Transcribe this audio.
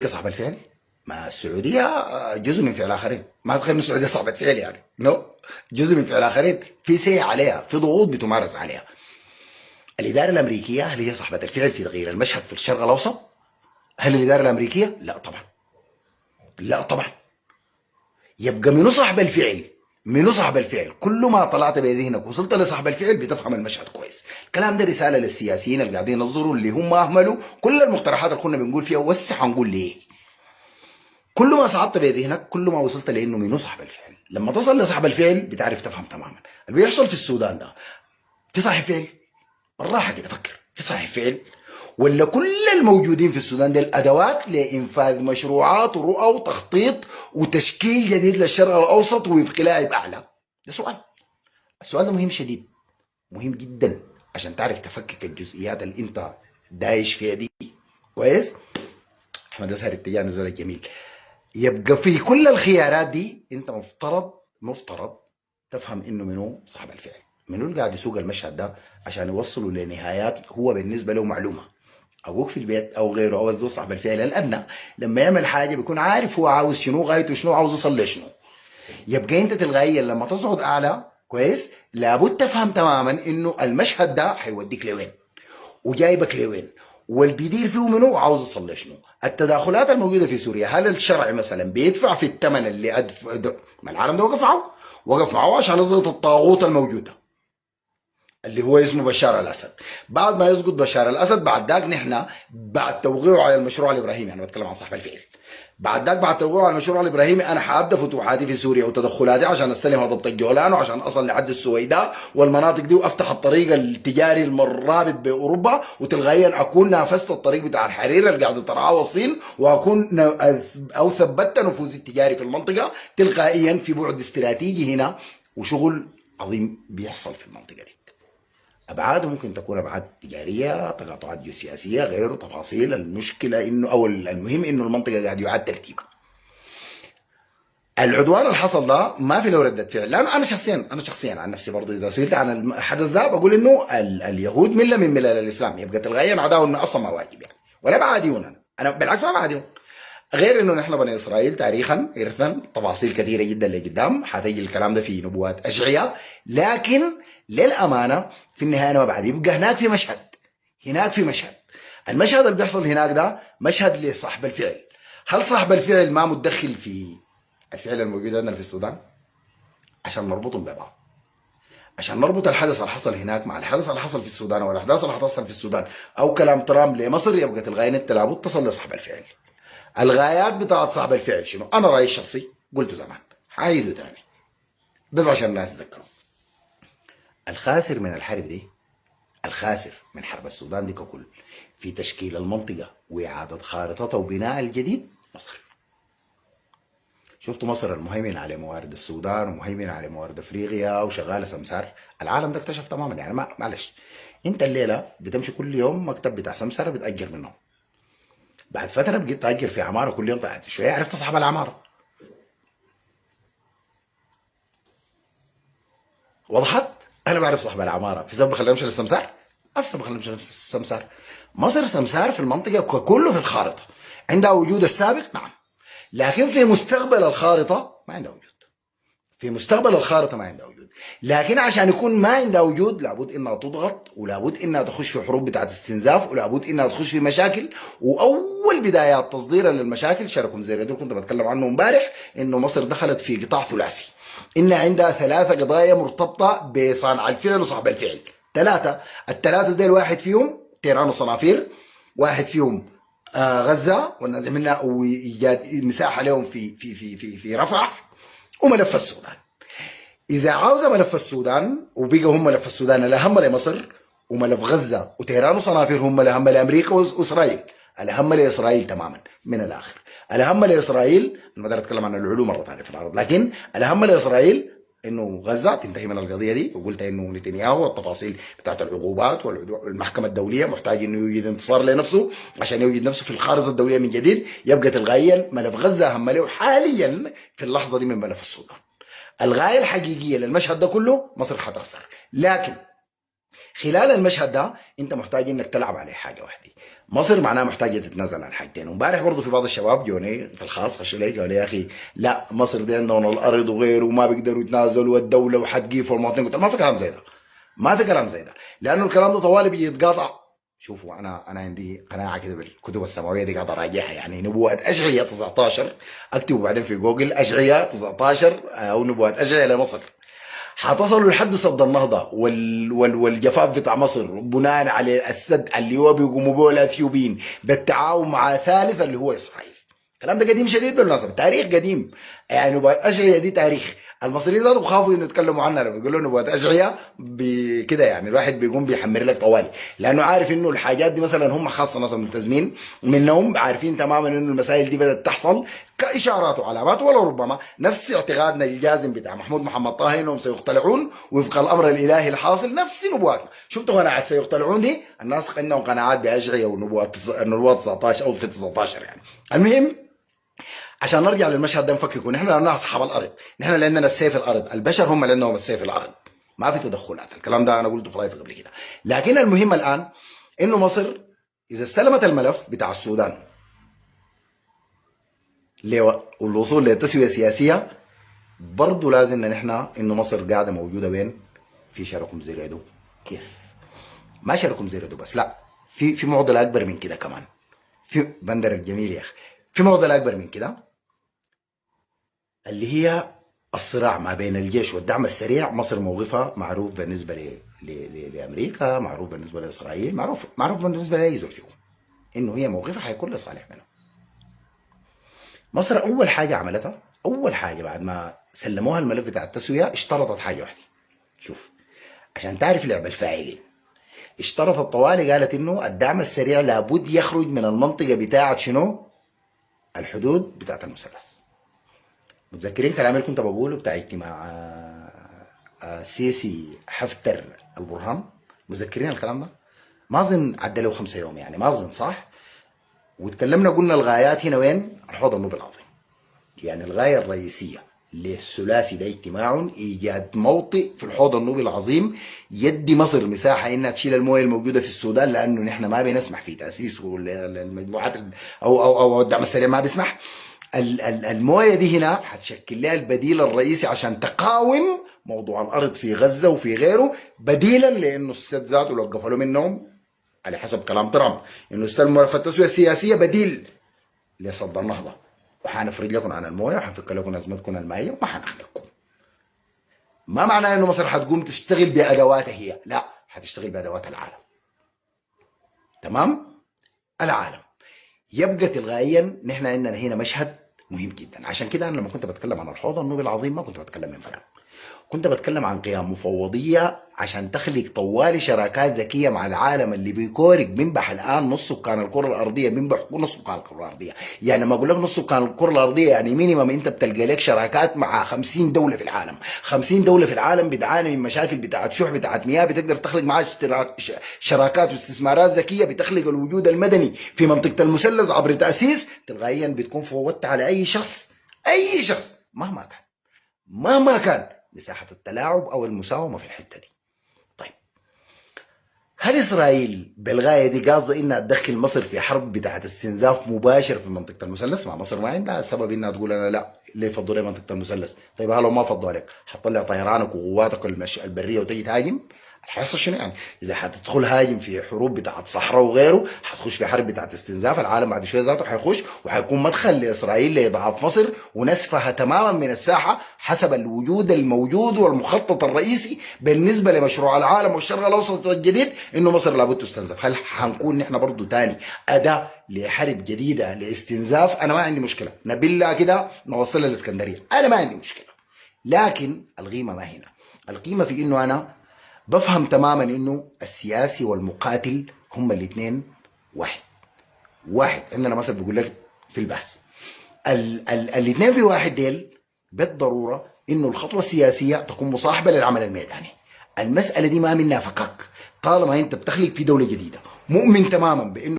صاحب الفعل. ما السعوديه جزء من فعل اخرين، ما تخيل ان السعوديه صاحبه فعل يعني نو. جزء من فعل اخرين، في سي عليها، في ضغوط بتمارس عليها. الاداره الامريكيه هل هي صاحبه الفعل في تغيير المشهد في الشرق الاوسط؟ هل الاداره الامريكيه؟ لا طبعا. لا طبعا. يبقى منو صاحب الفعل؟ منو صاحب الفعل؟ كل ما طلعت بذهنك وصلت لصاحب الفعل بتفهم المشهد كويس. الكلام ده رساله للسياسيين اللي قاعدين ينظروا، اللي هم اهملوا كل المقترحات اللي كنا بنقول فيها، وسع حنقول ليه. كل ما صعدت بذهنك كل ما وصلت لانه منو صاحب الفعل. لما تصل لصاحب الفعل بتعرف تفهم تماما اللي بيحصل في السودان ده. في صاحب فعل؟ بالراحه كده فكر، في صاحب فعل ولا كل الموجودين في السودان دي الادوات لانفاذ مشروعات ورؤى وتخطيط وتشكيل جديد للشرق الاوسط وفق لاعب اعلى؟ ده سؤال. السؤال ده مهم شديد، مهم جدا، عشان تعرف تفكك الجزئيات اللي انت دايش فيها دي كويس. احمد اسهر التجاني زول الجميل. يبقى في كل الخيارات دي انت مفترض تفهم انه منو صاحب الفعل، منو اللي قاعد يسوق المشهد ده عشان يوصلوا لنهايات هو بالنسبه له معلومه. ابوك في البيت او غيره او الزوج صاحب الفعل الادنى لما يعمل حاجه بيكون عارف هو عاوز شنو، غايته شنو، عاوز يوصل لشنو. يبقى انت تلقائيا لما تصعد اعلى كويس لابد تفهم تماما انه المشهد ده حيوديك لوين وجايبك لوين، والبيدير فيه منه وعاوز يصل لشنو. التداخلات الموجوده في سوريا، هل الشرع مثلا بيدفع في الثمن اللي ما العالم ده وقف معه عشان يضغط الطاغوت الموجوده اللي هو اسمه بشار الاسد. بعد ما يسقط بشار الاسد بعد ذاك نحن بعد توقيعه على المشروع الابراهيمي، انا بتكلم عن صاحب الفعل، بعد ذاك بعد توقيعه على المشروع الابراهيمي انا حابدا فتوحاتي في سوريا وتدخلاتي عشان استلم هضبه الجولان وعشان اصل لحد السويداء والمناطق دي وافتح الطريق التجاري الرابط باوروبا، وتلقائيا اكون نافست الطريق بتاع الحرير اللي قاعد ترعاه الصين، واكون او ثبتت نفوذي التجاري في المنطقه تلقائيا في بعد استراتيجي هنا وشغل عظيم بيحصل في المنطقه دي. ابعاده ممكن تكون ابعاد تجاريه، تقاطعات جيوسياسيه، غيره تفاصيل. المشكله انه او المهم انه المنطقه قاعد يعاد ترتيبها. العدوان اللي حصل ده ما في له رده فعل، لانه انا شخصيا عن نفسي برضه اذا سئلت عن الحدث ده بقول انه اليهود مله من ملل الاسلام، يبقى تلغيا عداهم انه اصلا ما واجب يعني، ولا بعاديون. انا بالعكس ما بعاديهم. غير انه نحن بني اسرائيل تاريخا ارثا تفاصيل كثيره جدا لقدام حتيجي الكلام ده في نبوات اشعياء، لكن للامانه في النهايه انا ما بعد يبقى هناك في مشهد، هناك في مشهد. المشهد اللي بيحصل هناك ده مشهد لصاحب الفعل. هل صاحب الفعل ما متدخل في الفعل الموجود عندنا في السودان؟ عشان نربطهم ببعض، عشان نربط الحدث اللي حصل هناك مع الحدث اللي حصل في السودان او الاحداث اللي حتصل في السودان او كلام ترامب لمصر، يبقى تلغاين انت لابد تصل لصاحب الفعل. الغايات بتاعت صاحب الفعل شنو؟ انا رايي الشخصي قلته زمان حايده تاني بس عشان الناس تذكروا. الخاسر من الحرب دي، الخاسر من حرب السودان دي ككل في تشكيل المنطقه واعاده خارطتها وبناء الجديد مصر. شفتوا مصر المهيمن على موارد السودان ومهيمن على موارد افريقيا وشغاله سمسار. العالم ده اكتشف تماما يعني معلش. انت الليله بتمشي كل يوم مكتب بتاع سمسار بتاجر منه، بعد فتره بقيت تاجر في عماره كل يوم، بعد شويه عرفت صاحب العماره. وضحت؟ انا بعرف صاحب العماره، في سبب خلينا نمشي للسمسار؟ ما في سبب خلينا نمشي للسمسار. مصر سمسار في المنطقه كله في الخارطه، عندها وجود السابق نعم، لكن في مستقبل الخارطه ما عندها وجود. في مستقبل الخارطه ما عندها وجود، لكن عشان يكون ما عندها وجود لابد انها تضغط، ولابد انها تخش في حروب بتاعت استنزاف، ولابد انها تخش في مشاكل. واول بدايات تصديرها للمشاكل شاركهم زي اللي كنت بتكلم عنه امبارح، انه مصر دخلت في قطاع ثلاثي، ان عندها ثلاثه قضايا مرتبطه بصانع الفعل وصاحب الفعل. ثلاثه، الثلاثه ديل واحد فيهم تيران وصنافير، واحد فيهم غزه والناس منها وايجاد مساحه لهم في رفح، وملف السودان. اذا عاوزه ملف السودان وبقى هم ملف السودان الاهم لمصر، وملف غزه وتهران وصنافير هم الاهم لامريكا واسرائيل، الاهم لاسرائيل تماما من الاخر. الاهم لاسرائيل، انا ما اتكلم عن العلوم مره ثانيه في الارض، لكن الاهم لاسرائيل انه غزه تنتهي من القضيه دي، وقلت انه نتنياهو والتفاصيل بتاعت العقوبات والمحكمه الدوليه محتاج انه يوجد انتصار لنفسه عشان يوجد نفسه في الخارطه الدوليه من جديد. يبقى تلغائيا ملف غزه اهم له حاليا في اللحظه دي من ملف السودان. الغايه الحقيقيه للمشهد ده كله مصر حتخسر، لكن خلال المشهد ده انت محتاج انك تلعب عليه حاجه واحده، مصر معناها محتاجه تتنازل عن حاجتين. وامبارح برضه في بعض الشباب جوني في الخاص خشوا لي قالوا لي يا اخي لا مصر دي عندهم الارض وغيره وما بيقدروا يتنازلوا والدوله وحتقيف والمواطنين. قلت ما في كلام زي ده، ما في كلام زي ده، لانه الكلام ده طوالي بيجي يتقاطع. شوفوا انا عندي قناعه كده بالكتب السماويه دي قاعد اراجعها، يعني نبوءه اشعياء 19 اكتبوا بعدين في جوجل اشعياء 19 او نبوءه اشعياء لمصر، حتصلوا لحد سد النهضة والجفاف بتاع مصر بناء على السد اللي هو بيقوموا به الاثيوبيين بالتعاون مع ثالث اللي هو اسرائيل. الكلام ده قديم شديد بالمناسبة، تاريخ قديم. يعني نبوة اشعياء دي تاريخ، المصريين ذاتهم بخافوا انه يتكلموا عنها لما يقولوا نبوة اشعياء بكده، يعني الواحد بيقوم بيحمر لك طوالي، لانه عارف انه الحاجات دي مثلا هم خاصة ناس ملتزمين منهم عارفين تماما انه المسائل دي بدات تحصل كاشارات وعلامات، ولا ربما نفس اعتقادنا الجازم بتاع محمود محمد طه انهم سيقتلعون وفق الامر الالهي الحاصل، نفس نبواتنا. شفتوا قناعات سيقتلعون دي الناس عندهم قناعات باشعياء ونبوات 19 او في 19 يعني. المهم عشان نرجع للمشهد ده نفككوا، نحن لاننا اصحاب الارض، نحن اللي عندنا السيف الارض، البشر هم اللي عندهم السيف الارض، ما في تدخلات. الكلام ده انا قلته في لايف قبل كده. لكن المهم الان انه مصر اذا استلمت الملف بتاع السودان والوصول لتسويه سياسيه، برضه لازم نحن انه مصر قاعده موجوده وين؟ في شركم زيريدو. كيف؟ ما شركم زيريدو بس، لا، في معضله اكبر من كده كمان. في بندر الجميل يا اخي، في معضله اكبر من كده اللي هي الصراع ما بين الجيش والدعم السريع. مصر موقفها معروف بالنسبه لامريكا، معروف بالنسبه لاسرائيل، معروف بالنسبه لاي زول فيكم انه هي موقفها حيكون لصالح منه. مصر اول حاجه عملتها، اول حاجه بعد ما سلموها الملف بتاع التسويه، اشترطت حاجه واحده. شوف عشان تعرف لعب الفاعلين، اشترطت طوالي قالت انه الدعم السريع لابد يخرج من المنطقه بتاعه شنو؟ الحدود بتاعه المثلث. متذكرين كلام اللي كنت بقوله بتاع اجتماع السيسي حفتر البرهان؟ متذكرين الكلام ده؟ ما اظن عدى له 5 يوم يعني، ما اظن صح؟ وتكلمنا قلنا الغايات هنا وين؟ الحوض النوبي العظيم. يعني الغايه الرئيسيه للثلاثي ده اجتماع ايجاد موطئ في الحوض النوبي العظيم يدي مصر مساحه انها تشيل المويه الموجوده في السودان، لانه نحن ما بنسمح في تاسيس المجموعات او الدعم السريع ما بيسمح. المويه دي هنا حتشكل لها البديل الرئيسي عشان تقاوم موضوع الارض في غزه وفي غيره، بديلا لانه السد ذاته لو قفلوا منهم على حسب كلام ترامب انه استلموا ملف التسويه السياسيه بديل لصد النهضه، وحنفرج لكم عن المويه وحنفك لكم ازمتكم المائيه وما حنخلقكم. ما معناه انه مصر حتقوم تشتغل بادواتها هي، لا، حتشتغل بادوات العالم. تمام؟ العالم. يبقى تلغائيا نحن عندنا هنا مشهد مهم جدا. عشان كده انا لما كنت بتكلم عن الحوض النوبي العظيم ما كنت بتكلم من فراغ، كنت بتكلم عن قيام مفوضيه عشان تخلق طوالي شراكات ذكيه مع العالم اللي بيكورك بينبح الان نص سكان الكره الارضيه، بينبح نص سكان الكره الارضيه. يعني لما اقول لك نص سكان الكره الارضيه يعني مينيمم انت بتلقى لك شراكات مع 50 دوله في العالم، 50 دوله في العالم بتعاني من مشاكل بتاعت شح بتاعت مياه، بتقدر تخلق معها شراكات واستثمارات ذكيه بتخلق الوجود المدني في منطقه المثلث عبر تاسيس. تلقائيا بتكون فوضت على اي شخص، اي شخص مهما كان، مهما كان مساحة التلاعب أو المساومة في الحتة دي. طيب هل إسرائيل بالغاية دي قاصدة إنها تدخل مصر في حرب بتاعت استنزاف مباشر في منطقة المثلث؟ مع مصر ما عندها سبب إنها تقول أنا لا، ليه فضوا لي منطقة المثلث؟ طيب هل لو ما فضوا عليك حتطلع طيرانك وقواتك البرية وتجي تهاجم؟ حيحصل شنو يعني؟ اذا حتدخل هاجم في حروب بتاعت صحراء وغيره، حتخش في حرب بتاعت استنزاف، العالم بعد شويه ذاته حيخش وحيكون مدخل لاسرائيل لاضعاف مصر ونسفها تماما من الساحه حسب الوجود الموجود والمخطط الرئيسي بالنسبه لمشروع العالم والشرق الاوسط الجديد انه مصر لابد تستنزف. هل حنكون نحن برضه تاني اداه لحرب جديده لاستنزاف؟ انا ما عندي مشكله، نبلها كده نوصلها الاسكندريه، انا ما عندي مشكله. لكن القيمه ما هنا، القيمه في انه انا بفهم تماما انه السياسي والمقاتل هم الاثنين واحد. واحد عندنا مثلا بيقول لك في البحث الاثنين في واحد ديل بالضروره انه الخطوه السياسيه تكون مصاحبه للعمل الميداني. المساله دي ما منها فكاك، طالما انت بتخلق في دوله جديده مؤمن تماما بانه